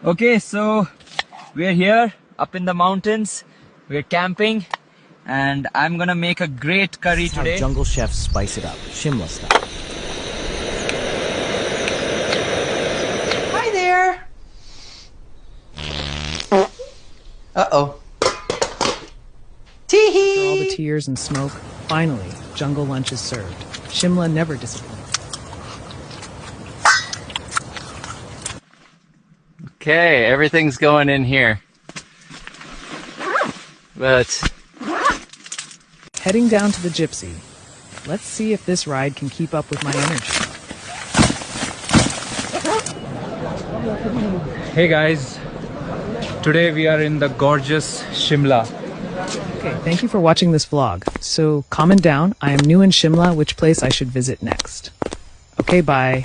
Okay, so we're here up in the mountains. We're camping, and I'm gonna make a great curry This is how today. jungle chefs spice it up, Shimla style. Hi there. Uh-oh. Tee-hee! After all the tears and smoke, finally, jungle lunch is served. Shimla never disappoints. Okay, everything's going in here. But Heading down to the Gypsy. Let's see if this ride can keep up with my energy. Hey guys, today we are in the gorgeous Shimla. Okay, thank you for watching this vlog. So comment down, I am new in Shimla, which place I should visit next. Okay, bye.